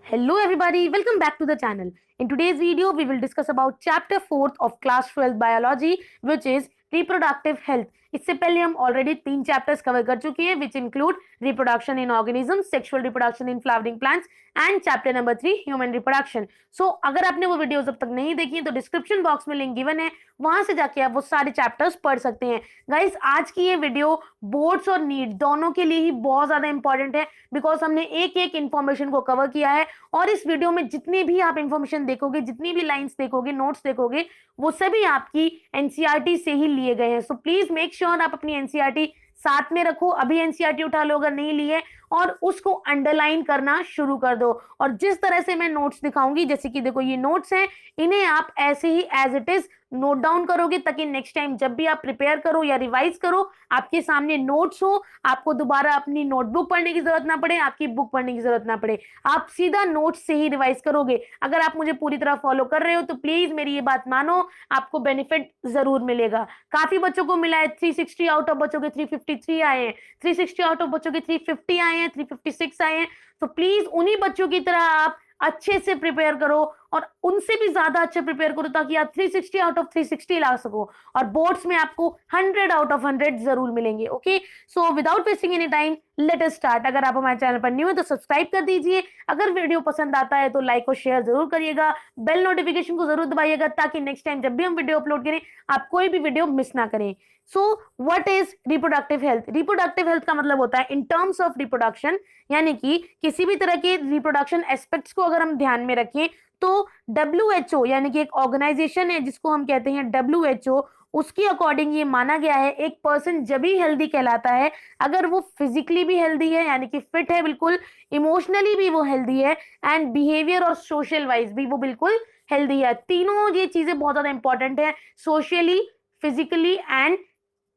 Hello everybody, welcome back to the channel. In today's video, we will discuss about chapter 4th of class 12 biology, which is reproductive health. इससे पहले हम already 3 chapters cover कर चुके हैं, which include reproduction in organism, sexual reproduction in flowering plants and chapter number 3 human reproduction. So अगर आपने वो videos अब तक नहीं देखी तो डिस्क्रिप्शन बॉक्स में लिंक गिवन है, वहां से जाके आप वो सारे चैप्टर्स पढ़ सकते हैं. गाइस, आज की ये वीडियो बोर्ड्स और नीट दोनों के लिए ही बहुत ज्यादा इंपॉर्टेंट है, बिकॉज हमने एक एक इंफॉर्मेशन को कवर किया है और इस वीडियो में जितनी भी आप इंफॉर्मेशन देखोगे, जितनी भी लाइंस देखोगे, नोट्स देखोगे, वो सभी आपकी एनसीईआरटी से ही लिए गए हैं. सो प्लीज मेक श्योर आप अपनी एनसीईआरटी साथ में रखो. अभी एनसीईआरटी उठा लो अगर नहीं लिए, और उसको अंडरलाइन करना शुरू कर दो. और जिस तरह से मैं नोट्स दिखाऊंगी, जैसे कि देखो ये नोट्स हैं, इन्हें आप ऐसे ही as it is note down करोगे, ताकि नेक्स्ट टाइम जब भी आप प्रिपेयर करो या रिवाइज करो, आपके सामने नोट्स हो, आपको दोबारा अपनी नोटबुक पढ़ने की जरूरत ना पड़े, आपकी बुक पढ़ने की जरूरत ना पड़े, आप सीधा नोट्स से ही रिवाइज करोगे. अगर आप मुझे पूरी तरह फॉलो कर रहे हो तो प्लीज मेरी ये बात मानो, आपको बेनिफिट जरूर मिलेगा. काफी बच्चों को मिला है 360 आउट ऑफ बच्चों के 353 आए हैं, 360 आउट ऑफ बच्चों के 350 आए हैं, 356 आए हैं. तो प्लीज उन्हीं बच्चों की तरह आप अच्छे से प्रिपेयर करो और उनसे भी ज्यादा अच्छे प्रिपेयर करो, ताकि आप 360 आउट ऑफ 360 ला सको और बोर्ड्स में आपको 100 आउट ऑफ 100 जरूर मिलेंगे. Okay, so without wasting any time let us start. अगर आप हमारे चैनल पर न्यू है तो सब्सक्राइब कर दीजिए. अगर वीडियो पसंद आता है तो लाइक और शेयर जरूर करिएगा. बेल नोटिफिकेशन को जरूर दबाइएगा, ताकि नेक्स्ट टाइम जब भी हम वीडियो अपलोड करें आप कोई भी वीडियो मिस ना करें. So what is reproductive health? Reproductive health का मतलब होता है इन टर्म्स ऑफ रिप्रोडक्शन, यानी कि किसी भी तरह के रिप्रोडक्शन एस्पेक्ट्स को अगर हम ध्यान में रखें तो WHO यानी कि एक ऑर्गेनाइजेशन है जिसको हम कहते हैं WHO, उसके अकॉर्डिंग ये माना गया है एक पर्सन जब भी हेल्दी कहलाता है अगर वो फिजिकली भी हेल्दी है, यानी कि फिट है बिल्कुल, इमोशनली भी वो हेल्दी है, एंड बिहेवियर और सोशल वाइज भी वो बिल्कुल हेल्दी है. तीनों ये चीजें बहुत ज्यादा इंपॉर्टेंट है, सोशली, फिजिकली एंड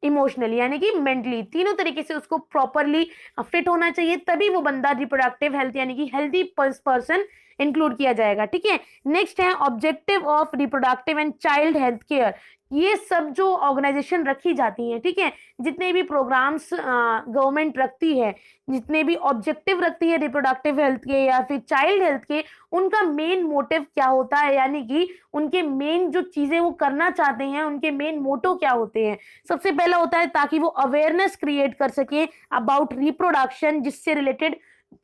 इमोशनली, यानी कि मेंटली, तीनों तरीके से उसको प्रॉपरली फिट होना चाहिए, तभी वो बंदा रिप्रोडक्टिव हेल्थ यानी कि हेल्दी पर्सन इंक्लूड किया जाएगा. ठीक है, नेक्स्ट है objective of reproductive and child health care. ये सब जो ऑर्गेनाइजेशन रखी जाती है, ठीक है, जितने भी प्रोग्राम्स गवर्नमेंट रखती है, जितने भी ऑब्जेक्टिव रखती है रिप्रोडक्टिव हेल्थ के या फिर चाइल्ड हेल्थ के, उनका मेन मोटिव क्या होता है, यानी कि उनके मेन जो चीजें वो करना चाहते हैं, उनके मेन मोटो क्या होते हैं. सबसे पहला होता है ताकि वो अवेयरनेस क्रिएट कर सके अबाउट रिप्रोडक्शन, जिससे रिलेटेड,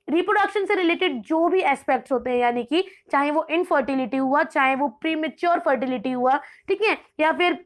रिप्रोडक्शन से रिलेटेड जो भी एस्पेक्ट्स होते हैं, यानी कि चाहे वो इनफर्टिलिटी हुआ, चाहे वो प्रीमेच्योर फर्टिलिटी हुआ, ठीक है, या फिर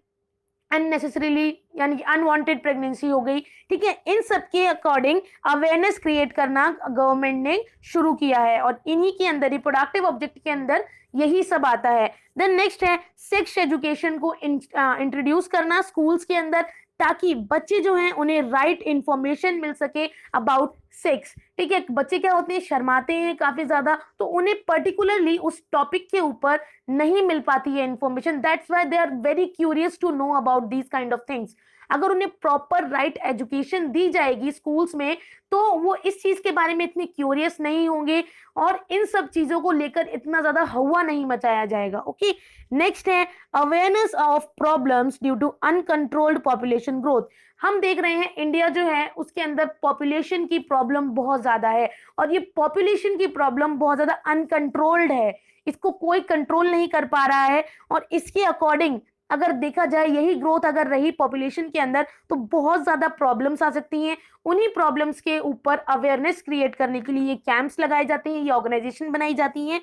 अननेसेसरीली यानी कि अनवांटेड प्रेगनेंसी हो गई, ठीक है, इन सब के अकॉर्डिंग अवेयरनेस क्रिएट करना गवर्नमेंट ने शुरू किया है, और इन्हीं के अंदर रिप्रोडक्टिव ऑब्जेक्ट के अंदर यही सब आता है. देन नेक्स्ट है सेक्स एजुकेशन को इंट्रोड्यूस करना स्कूल्स के अंदर, ताकि बच्चे जो हैं उन्हें राइट इंफॉर्मेशन मिल सके अबाउट सेक्स. ठीक है, बच्चे क्या होते हैं, शर्माते हैं काफी ज्यादा, तो उन्हें पर्टिकुलरली उस टॉपिक के ऊपर नहीं मिल पाती है information. That's why they are very curious to know about these kind of things. अगर उन्हें प्रॉपर राइट एजुकेशन दी जाएगी स्कूल्स में, तो वो इस चीज के बारे में इतने क्यूरियस नहीं होंगे और इन सब चीजों को लेकर इतना ज्यादा हवा नहीं मचाया जाएगा. ओके, नेक्स्ट है awareness of problems due to uncontrolled population growth. हम देख रहे हैं इंडिया जो है उसके अंदर पॉपुलेशन की प्रॉब्लम बहुत ज्यादा है, और ये पॉपुलेशन की प्रॉब्लम बहुत ज्यादा अनकंट्रोल्ड है, इसको कोई कंट्रोल नहीं कर पा रहा है. और इसके अकॉर्डिंग अगर देखा जाए, यही ग्रोथ अगर रही पॉपुलेशन के अंदर, तो बहुत ज्यादा प्रॉब्लम्स आ सकती हैं. उन्हीं प्रॉब्लम्स के ऊपर अवेयरनेस क्रिएट करने के लिए ये कैंप्स लगाए जाते हैं, ये ऑर्गेनाइजेशन बनाई जाती हैं.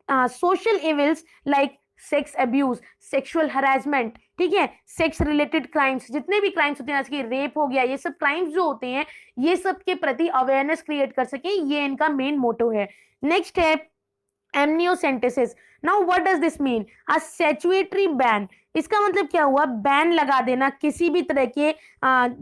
Social evils like sex abuse, sexual harassment, ठीक है, सेक्स रिलेटेड क्राइम्स, जितने भी क्राइम्स होते हैं जैसे कि रेप हो गया, ये सब क्राइम्स जो होते हैं, ये सब के प्रति अवेयरनेस क्रिएट कर सके, ये इनका मेन मोटो है. नेक्स्ट है amniocentesis. Now what does this mean? A statutory ban. इसका मतलब क्या हुआ, बैन लगा देना किसी भी तरह के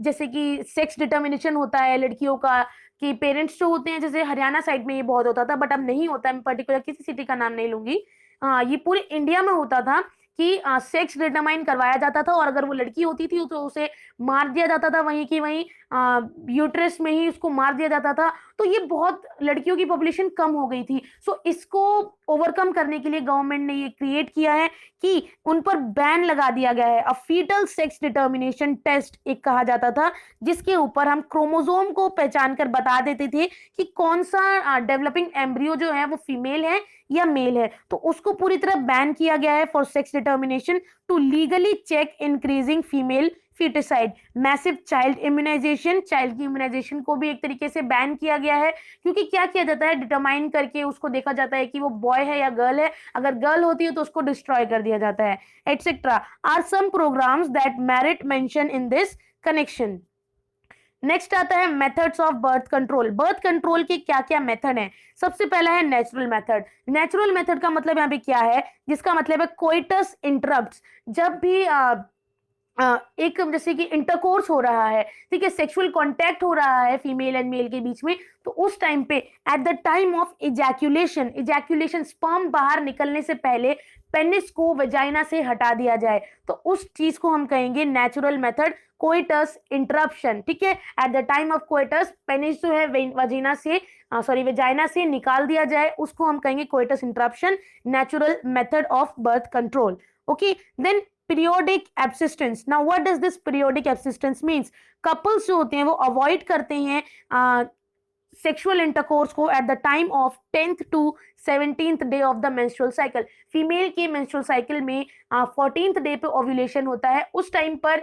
जैसे कि सेक्स डिटर्मिनेशन होता है लड़कियों का, कि पेरेंट्स जो होते हैं, जैसे हरियाणा साइड में ये बहुत होता था, बट अब नहीं होता है, मैं पर्टिकुलर किसी सिटी का नाम नहीं लूंगी. ये पूरे इंडिया में होता था कि सेक्स डिटरमाइन करवाया जाता था, और अगर वो लड़की होती थी तो उसे मार दिया जाता था वहीं की वहीं, यूट्रस में ही उसको मार दिया जाता था, तो ये बहुत लड़कियों की पॉपुलेशन कम हो गई थी। सो इसको ओवरकम करने के लिए गवर्नमेंट ने ये क्रिएट किया है कि उन पर बैन लगा दिया गया है। फीटल सेक्स डिटर्मिनेशन टेस्ट एक कहा जाता था, जिसके ऊपर हम क्रोमोसोम को पहचान कर बता देते थे कि कौन सा डेवलपिंग एम्ब्रियो जो है वो फीमेल है या मेल है। तो उसको पूरी तरह बैन किया गया है for sex determination to legally check increasing female foeticide. Massive child immunisation, child की इम्यूनाइजेशन को भी एक तरीके से बैन किया गया है, क्योंकि क्या किया जाता है, डिटरमाइन करके उसको देखा जाता है कि वो बॉय है या गर्ल है। अगर गर्ल होती है तो उसको डिस्ट्रॉय कर दिया जाता है, etcetera are some programmes that merit mention in this connection. Next आता है methods of birth control. Birth control के क्या क्या मेथड हैं? सबसे पहला है नेचुरल मेथड। नेचुरल मेथड का मतलब यहाँ पे क्या है, जिसका मतलब है कोइटस इंटरप्ट्स। जब भी एक जैसे कि इंटरकोर्स हो रहा है, ठीक है, सेक्सुअल कांटेक्ट हो रहा है फीमेल एंड मेल के बीच में, तो उस टाइम पे at the time of ejaculation, ejaculation sperm बाहर निकलने से पहले पेनिस को वजाइना से हटा दिया जाए, तो उस चीज को हम कहेंगे नेचुरल मेथड, कोइटस इंटरप्शन। ठीक है, at the time of coitus penis जो है वजीना से वजाइना से निकाल दिया जाए, उसको हम कहेंगे coitus interruption, natural method of birth control. Okay, then periodic abstinence. Now what does this periodic abstinence means? couples जो होते हैं वो अवॉइड करते हैं सेक्सुअल इंटरकोर्स को at the time of 10th to 17th day of the menstrual cycle. Female के menstrual cycle में 14th day पे ओव्यूलेशन होता है, उस टाइम पर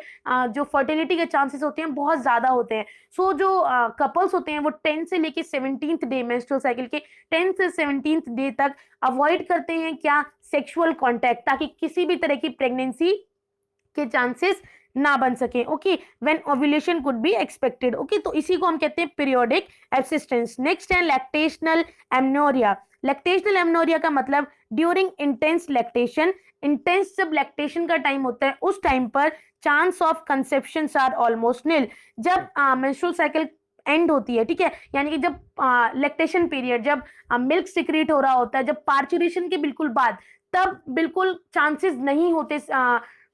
जो फर्टिलिटी के चांसेस होते हैं बहुत ज्यादा होते हैं। सो जो कपल्स होते हैं वो 10 से लेके 17th डे, मेंस्ट्रुअल साइकिल के 10 से 17th डे तक अवॉइड करते हैं क्या, सेक्सुअल कॉन्टैक्ट, ताकि किसी भी तरह की प्रेगनेंसी के चांसेस ना बन सके। Okay, when ovulation could be expected. Okay, तो इसी को हम कहते हैं पीरियोडिक एब्सिस्टेंस। नेक्स्ट है लैक्टेशनल एमनोरिया। लैक्टेशनल एमनोरिया का मतलब ड्यूरिंग इंटेंस लैक्टेशन, इंटेंस जब लैक्टेशन का टाइम होता है उस टाइम पर chance of conception are almost nil. जब मेंस्ट्रुअल साइकिल एंड होती है, ठीक है, यानी कि जब लैक्टेशन पीरियड, जब मिल्क सिक्रीट हो रहा होता है, जब पार्चुरेशन के बिल्कुल बाद, तब बिल्कुल चांसेस नहीं होते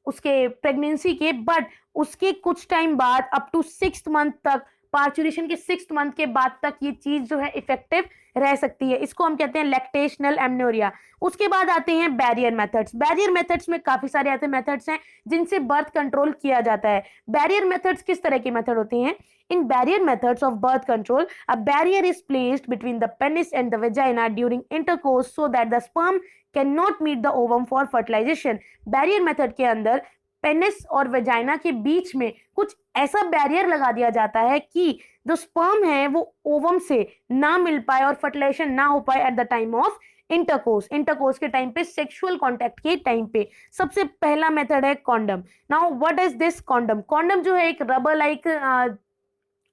उसके प्रेगनेंसी के, बट उसके कुछ टाइम बाद अप टू 6th मंथ तक, पार्चुरेशन के 6th मंथ के बाद तक ये चीज जो है इफेक्टिव रह सकती है। इसको हम कहते हैं लैक्टेशनल एमनोरिया। उसके बाद आते हैं बैरियर मेथड्स। बैरियर मेथड्स में काफी सारे ऐसे मेथड्स हैं जिनसे बर्थ कंट्रोल किया जाता है। बैरियर मेथड्स किस तरह के मेथड होते हैं? In barrier methods of birth control, a barrier is placed between the penis and the vagina during intercourse so that the sperm cannot meet the ovum for fertilization. Barrier method के अंदर penis और vagina के बीच में कुछ ऐसा barrier लगा दिया जाता है कि जो स्पर्म है वो ओवम से ना मिल पाए और फर्टिलाइजेशन ना हो पाए at the time of intercourse. Intercourse के टाइम पे, सेक्सुअल कॉन्टैक्ट के टाइम पे। सबसे पहला मेथड है condom. Now what is this condom? Condom जो है एक रबर लाइक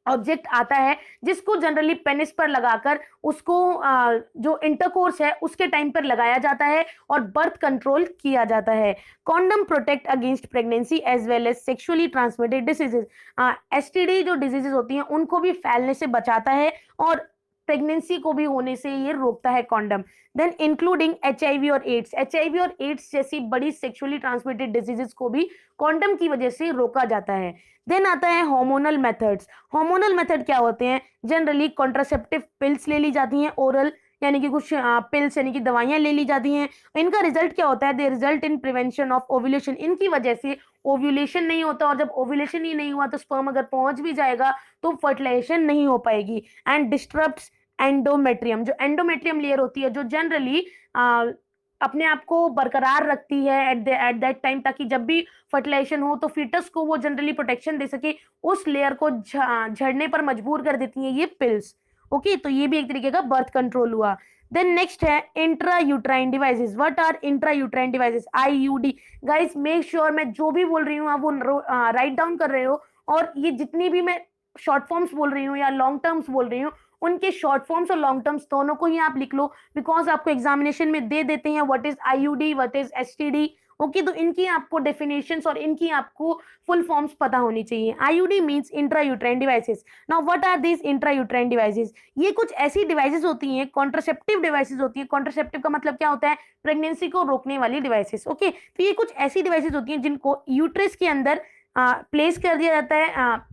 ऑब्जेक्ट आता है जिसको जनरली पेनिस पर लगाकर उसको जो इंटरकोर्स है उसके टाइम पर लगाया जाता है और बर्थ कंट्रोल किया जाता है। Condom protect against pregnancy as well as sexually transmitted diseases. STD जो डिजीजेज होती हैं उनको भी फैलने से बचाता है और प्रेगनेंसी को भी होने से ये रोकता है कॉन्डम। देन इंक्लूडिंग एचआईवी और एड्स। एचआईवी और एड्स जैसी बड़ी सेक्सुअली ट्रांसमिटेड डिजीजेस को भी कॉन्डम की वजह से रोका जाता है। देन आता है हार्मोनल मेथड्स। हार्मोनल मेथड क्या होते हैं? जनरली कॉन्ट्रासेप्टिव पिल्स ले ली जाती हैं, ओरल यानी कि कुछ पिल्स यानी कि दवाइयां ले ली जाती हैं। इनका रिजल्ट क्या होता है? They result in prevention of ovulation. इनकी वजह से ओव्यूलेशन नहीं होता, और जब ओव्यूलेशन ही नहीं हुआ तो स्पर्म अगर पहुंच भी जाएगा तो फर्टिलाइजेशन नहीं हो पाएगी। And disturbs endometrium. जो एंडोमेट्रियम लेयर होती है जो जनरली अपने आप को बरकरार रखती है एट दैट टाइम, ताकि जब भी फर्टिलाइजेशन हो तो फीटस को वो जनरली प्रोटेक्शन दे सके, उस लेयर को झड़ने पर मजबूर कर देती हैं ये पिल्स। ओके, तो ये भी एक तरीके का बर्थ कंट्रोल हुआ। देन नेक्स्ट है intra uterine devices. What are intra uterine devices? IUD. Guys make sure मैं जो भी बोल रही हूँ आप वो राइट डाउन कर रहे हो, और ये जितनी भी मैं शॉर्ट फॉर्म्स बोल रही हूँ या लॉन्ग टर्म्स बोल रही हूँ उनके शॉर्ट फॉर्म्स और लॉन्ग टर्म्स दोनों को ही आप लिख लो, बिकॉज आपको एग्जामिनेशन में दे देते हैं what is IUD, what is STD. Okay, तो इनकी आपको डेफिनेशंस और इनकी आपको फुल फॉर्म्स पता होनी चाहिए। IUD means intra uterine devices. Now what are these intra uterine devices? ये कुछ ऐसी डिवाइसेस होती हैं, कॉन्ट्रासेप्टिव डिवाइसेस होती हैं। कॉन्ट्रासेप्टिव का मतलब क्या होता है? प्रेगनेंसी को रोकने वाली डिवाइसेस। ओके, तो ये कुछ ऐसी डिवाइसेस होती हैं जिनको यूट्रस के अंदर प्लेस कर दिया जाता है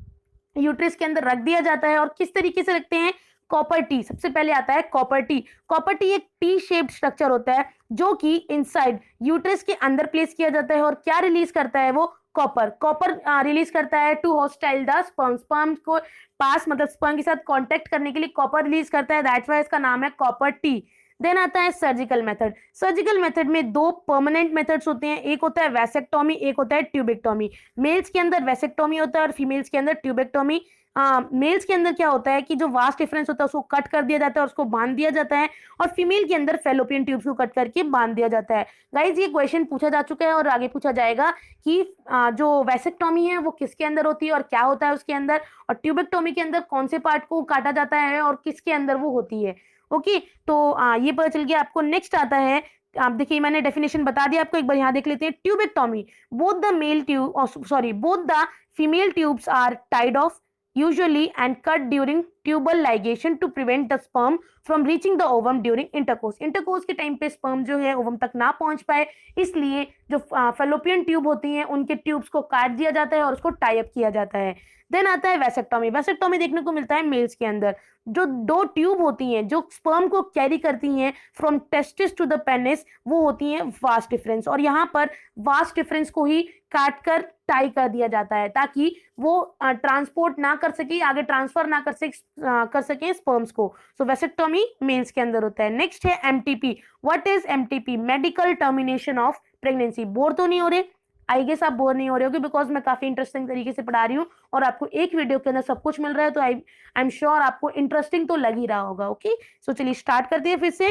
यूट्रस के अंदर रख दिया जाता है। और किस तरीके से रखते हैं? Copper T. सबसे पहले आता है कॉपर टी। कॉपर टी एक टी शेप्ड स्ट्रक्चर होता है जो कि इनसाइड यूट्रस के अंदर प्लेस किया जाता है। और क्या रिलीज करता है? वो कॉपर। कॉपर रिलीज करता है to hostile the sperm. Sperm को पास मतलब स्पर्म के साथ कांटेक्ट करने के लिए कॉपर रिलीज करता है, दैट्स व्हाई इसका नाम है कॉपर टी। देन आता है सर्जिकल मेथड। सर्जिकल मेथड में दो परमानेंट मेथड्स होते हैं, एक होता है वैसेक्टोमी, एक होता है ट्यूबेक्टोमी। मेल्स के अंदर वैसेक्टोमी होता है और फीमेल्स के अंदर ट्यूबेक्टोमी। मेल्स के अंदर क्या होता है कि जो वास्ट डिफरेंस होता है उसको कट कर दिया जाता है और उसको बांध दिया जाता है, और फीमेल के अंदर फेलोपियन ट्यूब्स को कट करके बांध दिया जाता है। गाइज ये क्वेश्चन पूछा जा चुका है और आगे पूछा जाएगा कि जो वैसेक्टोमी है वो किसके अंदर होती है और क्या होता है उसके अंदर, और ट्यूबेक्टोमी के अंदर कौन से पार्ट को काटा जाता है और किसके अंदर वो होती है। ओके, तो ये पता चल गया आपको। नेक्स्ट आता है, आप देखिए मैंने डेफिनेशन बता दिया आपको, एक बार यहाँ देख लेते हैं। Tubectomy, both the male tube sorry both the female tubes are tied off usually and cut during tubal ligation to prevent the sperm from reaching the ovum during intercourse। Intercourse के time पे sperm जो है ovum तक ना पहुंच पाए, इसलिए जो फेलोपियन ट्यूब होती हैं उनके ट्यूब्स को काट दिया जाता है और उसको टाई अप किया जाता है। देन आता है वैसेक्टोमी। वैसेक्टोमी देखने को मिलता है मेल्स के अंदर। जो दो ट्यूब होती हैं जो स्पर्म को कैरी करती हैं from testis to the penis, वो होती हैं वास्ट डिफरेंस, और यहाँ पर वास्ट डिफरेंस को ही काट कर टाई कर दिया जाता है ताकि वो ट्रांसपोर्ट ना कर सके, आगे ट्रांसफर ना कर सके स्पर्म्स को। सो वैसेक्टोमी मेल्स के अंदर होता है। नेक्स्ट है MTP. What is MTP? Medical termination of pregnancy. Bore तो नहीं हो रहे? आई गेस आप बोर नहीं हो रहे होगे बिकॉज मैं काफी इंटरेस्टिंग तरीके से पढ़ा रही हूँ और आपको एक वीडियो के अंदर सब कुछ मिल रहा है, तो आई एम श्योर आपको इंटरेस्टिंग तो लग ही रहा होगा। ओके, सो चलिए स्टार्ट करते हैं फिर से।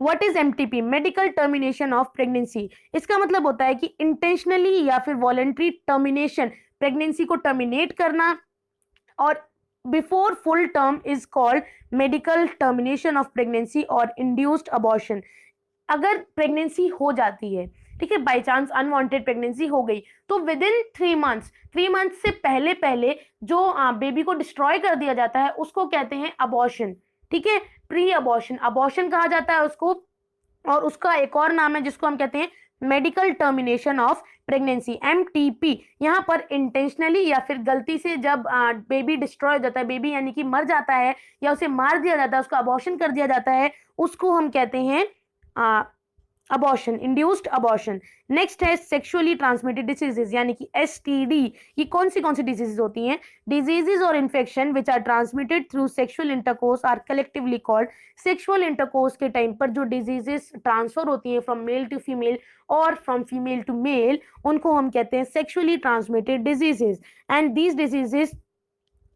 What is MTP? Medical termination of pregnancy. इसका मतलब होता है कि इंटेंशनली या फिर वॉलेंट्री टर्मिनेशन, प्रेगनेंसी को टर्मिनेट करना, और before full term is called medical termination of pregnancy और इंड्यूस्ड अबॉर्शन। अगर प्रेगनेंसी हो जाती है, ठीक है, बाई चांस अनवांटेड प्रेगनेंसी हो गई, तो विद इन 3 मंथ्स से पहले पहले जो बेबी को डिस्ट्रॉय कर दिया जाता है उसको कहते हैं अबॉर्शन। ठीक है, प्री अबॉर्शन, अबॉर्शन कहा जाता है उसको। और उसका एक और नाम है जिसको हम कहते हैं medical termination of pregnancy, MTP. यहाँ पर इंटेंशनली या फिर गलती से जब बेबी डिस्ट्रॉय हो जाता है, बेबी यानी कि मर जाता है या उसे मार दिया जाता है, उसका अबॉर्शन कर दिया जाता है, उसको हम कहते हैं अबॉर्शन, इंड्यूस्ड अबॉर्शन। नेक्स्ट है सेक्सुअली ट्रांसमिटेड डिसीजेज यानी कि एसटीडी। ये कौन सी डिजीजेज होती हैं? डिजीजेज और infection which are transmitted through sexual intercourse are collectively called. Sexual intercourse के टाइम पर जो डिजीजेस ट्रांसफर होती हैं फ्रॉम मेल टू फीमेल और फ्रॉम फीमेल टू मेल, उनको हम कहते हैं sexually transmitted diseases. And these diseases,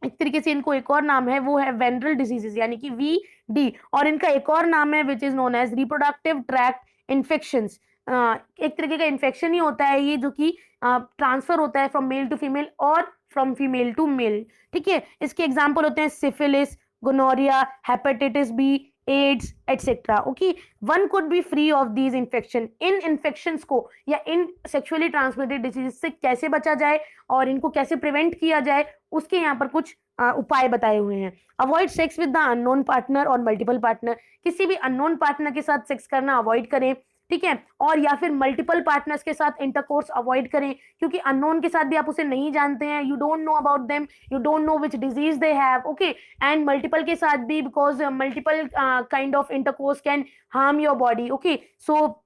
एक तरीके से इनको एक और नाम है वो है वेनरल डिजीजेस यानी कि वीडी, और इनका एक और नाम है which is known as reproductive tract infections. एक तरीके का इन्फेक्शन ही होता है ये जो कि ट्रांसफर होता है फ्रॉम मेल टू फीमेल और फ्रॉम फीमेल टू मेल। ठीक है, इसके एग्जांपल होते हैं syphilis, gonorrhoea, hepatitis B, AIDS etcetera. Okay, one could be free of these infection. इन इन्फेक्शंस को या इन सेक्सुअली ट्रांसमिटेड डिजीज से कैसे बचा जाए और इनको कैसे प्रिवेंट किया जाए, उसके यहाँ पर कुछ उपाय बताए हुए हैं। Avoid sex with the unknown partner और मल्टीपल पार्टनर। किसी भी अननोन पार्टनर के साथ सेक्स करना अवॉइड करें, ठीक है, और या फिर मल्टीपल पार्टनर्स के साथ इंटरकोर्स अवॉइड करें, क्योंकि अननोन के साथ भी आप उसे नहीं जानते हैं, you don't know about them, you don't know which disease they have. Okay, and multiple के साथ भी because multiple kind of intercourse can harm your body. Okay, so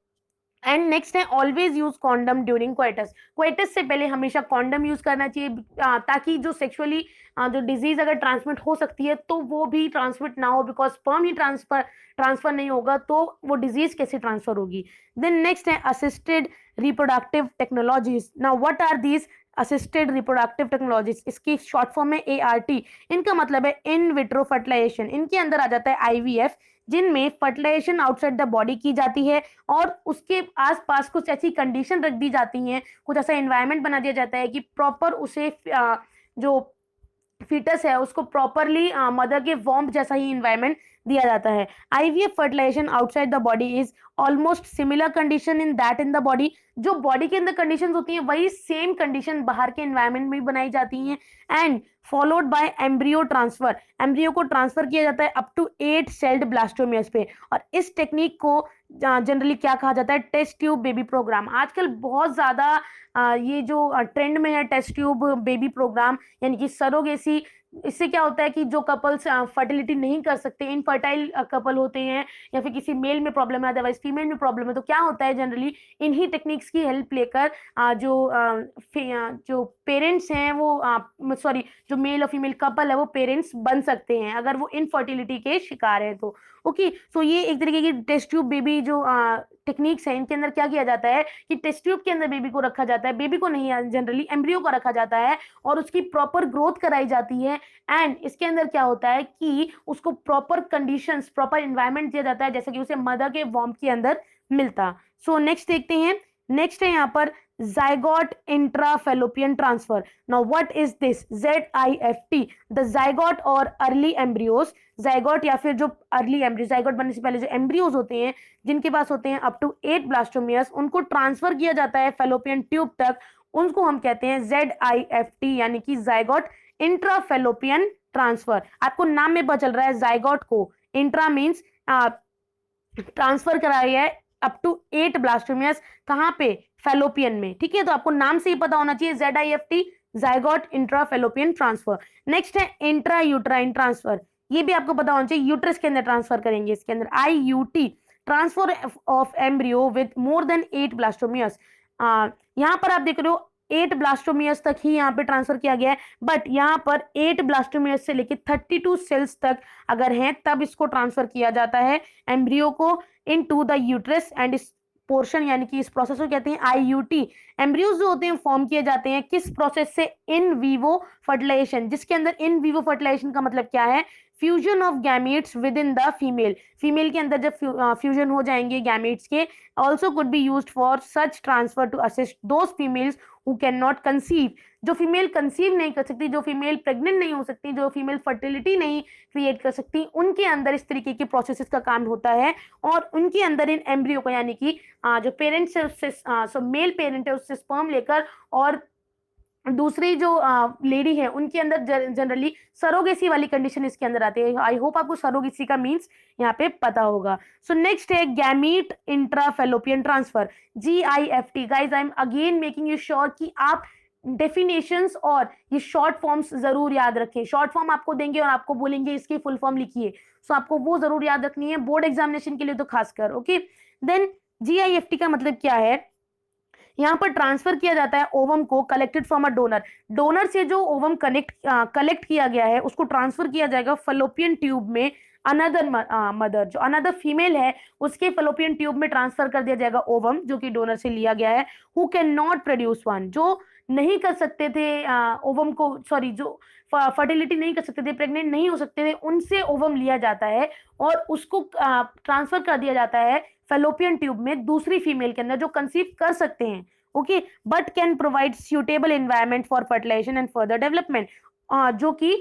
and next है always use condom during coitus. Coitus से पहले हमेशा condom use करना चाहिए ताकि जो सेक्सुअली जो डिजीज अगर ट्रांसमिट हो सकती है तो वो भी ट्रांसमिट ना हो, बिकॉज स्पर्म ही ट्रांसफर नहीं होगा तो वो डिजीज कैसे ट्रांसफर होगी। देन नेक्स्ट है assisted reproductive technologies. Now what are these assisted reproductive technologies? इसकी शॉर्ट फॉर्म है ART। इनका मतलब है इन विट्रो फर्टिलाइजेशन। इनके अंदर आ जाता है IVF, जिनमें फर्टिलाइजेशन आउटसाइड द बॉडी की जाती है और उसके आसपास कुछ ऐसी कंडीशन रख दी जाती हैं, कुछ ऐसा एनवायरनमेंट बना दिया जाता है कि प्रॉपर उसे जो फीटस है उसको प्रॉपरली मदर के वॉर्म जैसा ही इन्वायरमेंट दिया जाता है। IVF fertilisation outside the body is almost similar condition in that in the body. जो बॉडी के अंदर कंडीशंस होती हैं वही सेम कंडीशन बाहर के एनवायरनमेंट में भी बनाई जाती हैं। And followed by embryo transfer, embryo को ट्रांसफर किया जाता है अप टू 8 सेल्ड ब्लास्टोमियर्स पे। और इस टेक्निक को जनरली क्या कहा जाता है, टेस्ट ट्यूब बेबी प्रोग्राम। आजकल बहुत ज्यादा ये जो ट्रेंड में है टेस्ट ट्यूब बेबी प्रोग्राम, यानी कि सरोगेसी। इससे क्या होता है कि जो कपल्स फर्टिलिटी नहीं कर सकते, इनफर्टाइल कपल होते हैं, या फिर किसी मेल में प्रॉब्लम है, अदरवाइज फीमेल में प्रॉब्लम है, तो क्या होता है जनरली इन्हीं टेक्निक्स की हेल्प लेकर जो पेरेंट्स हैं वो सॉरी जो मेल और फीमेल कपल है वो पेरेंट्स बन सकते हैं अगर वो इनफर्टिलिटी के शिकार है तो। ओके, सो ये एक तरीके की टेस्ट ट्यूब बेबी जो टेक्निक्स है, इनके अंदर क्या किया जाता है कि टेस्ट ट्यूब के अंदर बेबी को रखा जाता है, बेबी को नहीं, जनरली एम्ब्रियो को रखा जाता है और उसकी प्रॉपर ग्रोथ कराई जाती है। एंड इसके अंदर क्या होता है कि उसको प्रॉपर कंडीशंस, प्रॉपर एनवायरनमेंट दिया जाता है जैसे कि उसे मदर के वॉर्म के अंदर मिलता। सो नेक्स्ट देखते हैं, नेक्स्ट है यहाँ पर zygote intrafallopian transfer. Now what is this ZIFT? The zygote और early embryos, zygote या फिर जो early embryo, zygote बनने से पहले जो embryos होते हैं जिनके पास होते हैं up to 8 blastomeres, उनको ट्रांसफर किया जाता है fallopian tube तक, उनको हम कहते हैं ZIFT यानी कि zygote intrafallopian transfer। आपको नाम में पता चल रहा है zygote को, इंट्रा मीन्स ट्रांसफर कराया है अप टू 8 ब्लास्टोमियर्स, कहाँ पे, फैलोपियन में। ठीक है, तो आपको नाम से ही पता होना चाहिए ZIFT, zygote intrafallopian transfer. Next है इंट्रा यूट्राइन ट्रांसफर, ये भी आपको पता होना चाहिए, यूट्रस के अंदर ट्रांसफर करेंगे, इसके अंदर IUT, transfer of embryo with more than 8 blastomeres. यहाँ पर आप देख रहे हो 8 ब्लास्टोमियर्स तक ही यहाँ पे ट्रांसफर किया गया है, बट यहाँ पर 8 ब्लास्टोमियर्स से लेकर 32 सेल्स तक अगर हैं तब इसको ट्रांसफर किया जाता है एम्ब्रियो को इनटू द यूट्रस। एंड इस पोर्शन यानी कि इस प्रोसेस को कहते हैं IUT। एम्ब्रियोज जो होते हैं फॉर्म किए जाते हैं किस प्रोसेस से, इन वीवो फर्टिलाइजेशन, जिसके अंदर इन वीवो फर्टिलाइजेशन का मतलब क्या है, fusion of gametes within the female, female के अंदर जब फ्यूजन हो जाएंगे गैमेट्स के, also could be used for such transfer to assist those females who can not conceive, जो फीमेल कंसीव नहीं कर सकती, जो फीमेल प्रेग्नेंट नहीं हो सकती, जो फीमेल फर्टिलिटी नहीं क्रिएट कर सकती, उनके अंदर इस तरीके के प्रोसेसेस का काम होता है। और उनके अंदर इन एम्ब्रियो को यानी कि जो पेरेंट्स है उससे मेल पेरेंट है उससे स्पर्म लेकर, और दूसरी जो लेडी है उनके अंदर जनरली सरोगेसी वाली कंडीशन इसके अंदर आती है। आई होप आपको सरोगेसी का मीन्स यहाँ पे पता होगा। सो नेक्स्ट है gamete intrafallopian transfer, GIFT। Guys I am again making you sure कि आप डेफिनेशंस और ये शॉर्ट फॉर्म्स जरूर याद रखें। शॉर्ट फॉर्म आपको देंगे और आपको बोलेंगे इसकी फुल फॉर्म लिखिए, सो आपको वो जरूर याद रखनी है बोर्ड एग्जामिनेशन के लिए तो खासकर। ओके, देन GIFT का मतलब क्या है, यहाँ पर ट्रांसफर किया जाता है ओवम को collected from a donor, donor से जो ओवम कलेक्ट किया गया है उसको ट्रांसफर किया जाएगा फलोपियन ट्यूब में अनदर मदर, जो अनदर फीमेल है उसके फलोपियन ट्यूब में ट्रांसफर कर दिया जाएगा ओवम जो कि डोनर से लिया गया है, who can not produce one, जो नहीं कर सकते थे ओवम को, सॉरी जो फर्टिलिटी नहीं कर सकते थे, प्रेग्नेंट नहीं हो सकते थे, उनसे ओवम लिया जाता है और उसको ट्रांसफर कर दिया जाता है फैलोपियन ट्यूब में दूसरी फीमेल के अंदर जो कंसीव कर सकते हैं। Okay, but can provide suitable environment for fertilisation and further development, जो कि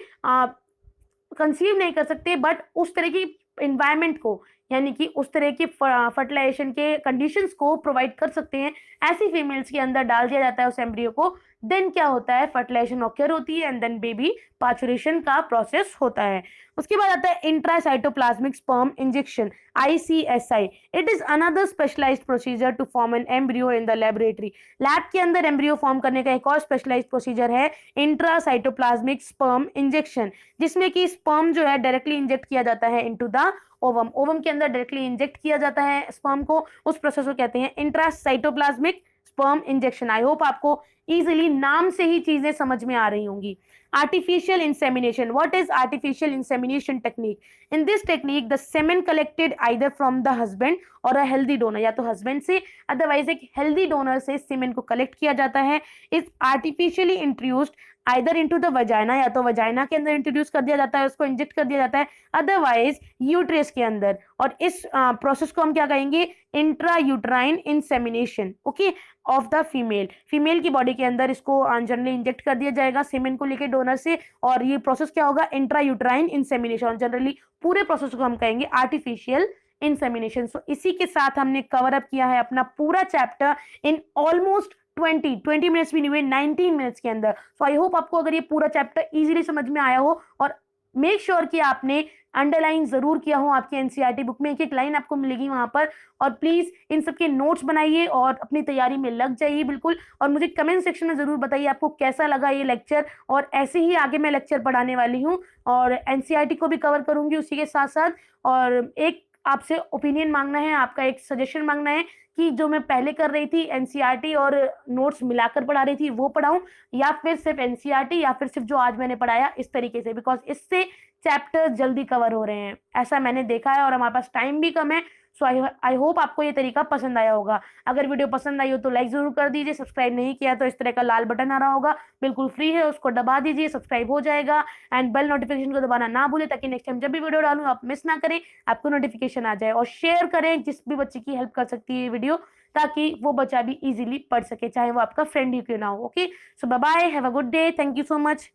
कंसीव नहीं कर सकते बट उस तरह की एनवायरनमेंट को यानी कि उस तरह की फर्टिलाइजेशन के कंडीशंस को प्रोवाइड कर सकते हैं, ऐसी फीमेल्स के अंदर डाल दिया जाता है उस एम्ब्रियो को। देन क्या होता है, फर्टिलाइजेशन ऑक्यर होती है एंड देन बेबी पार्चुरेशन का प्रोसेस होता है। उसके बाद आता है intracytoplasmic sperm injection, ICSI। It is another specialised procedure to form an embryo in the laboratory. Lab के अंदर एम्ब्रियो फॉर्म करने का एक और स्पेशलाइज्ड प्रोसीजर है इंट्रासाइटोप्लाज्मिक स्पर्म इंजेक्शन, जिसमें कि स्पर्म जो है डायरेक्टली इंजेक्ट किया जाता है इनटू द ओवम, ओवम के अंदर डायरेक्टली इंजेक्ट किया जाता है स्पर्म को, उस प्रोसेस को कहते हैं intracytoplasmic sperm injection. I hope आपको इजीली नाम से ही चीजें समझ में आ रही होंगी। Artificial insemination. What is artificial insemination technique? In this technique, the semen collected either from the husband or a healthy donor, या तो husband से अदरवाइज एक healthy donor से semen को collect किया जाता है, is artificially introduced either into the vagina, या तो वजाइना के अंदर इंट्रोड्यूस कर दिया जाता है, उसको इंजेक्ट कर दिया जाता है, अदरवाइज यूट्रस के अंदर। और इस प्रोसेस को हम क्या कहेंगे, intra uterine insemination, okay, of the female. Female की बॉडी के अंदर इसको जनरली इंजेक्ट कर दिया जाएगा सीमेन को लेके डोनर से, और ये प्रोसेस क्या होगा, इंट्रा यूट्राइन इंसेमिनेशन। जनरली पूरे प्रोसेस को हम कहेंगे आर्टिफिशियल इंसेमिनेशन। सो इसी के साथ हमने कवर अप किया है अपना पूरा चैप्टर इन ऑलमोस्ट 20 मिनट्स भी नहीं हुए, 19 मिनट्स के अंदर। सो आई होप आपको अगर ये पूरा चैप्टर इजीली समझ में आया हो, और मेक श्योर कि आपने अंडरलाइन जरूर किया हो। आपकी एनसीईआरटी बुक में एक एक लाइन आपको मिलेगी वहां पर, और प्लीज इन सबके नोट्स बनाइए और अपनी तैयारी में लग जाइए बिल्कुल। और मुझे कमेंट सेक्शन में जरूर बताइए आपको कैसा लगा ये लेक्चर, और ऐसे ही आगे मैं लेक्चर पढ़ाने वाली हूँ, और एनसीईआरटी को भी कवर करूंगी उसी के साथ साथ। और एक आपसे ओपिनियन मांगना है, आपका एक सजेशन मांगना है कि जो मैं पहले कर रही थी एनसीईआरटी और नोट्स मिलाकर पढ़ा रही थी वो पढ़ाऊं, या फिर सिर्फ एनसीईआरटी, या फिर सिर्फ जो आज मैंने पढ़ाया इस तरीके से, बिकॉज इससे चैप्टर जल्दी कवर हो रहे हैं, ऐसा मैंने देखा है, और हमारे पास टाइम भी कम है। सो आई होप आपको ये तरीका पसंद आया होगा। अगर वीडियो पसंद आई हो तो लाइक जरूर कर दीजिए, सब्सक्राइब नहीं किया तो इस तरह का लाल बटन आ रहा होगा, बिल्कुल फ्री है, उसको दबा दीजिए, सब्सक्राइब हो जाएगा। एंड बेल नोटिफिकेशन को दबाना ना भूले, ताकि नेक्स्ट टाइम जब भी वीडियो डालूं आप मिस ना करें, आपको नोटिफिकेशन आ जाए। और शेयर करें जिस भी बच्चे की हेल्प कर सकती है ये वीडियो, ताकि वो बच्चा भी इजीली पढ़ सके, चाहे वो आपका फ्रेंड ही क्यों ना हो। Okay, so bye bye, have a good day, thank you so much.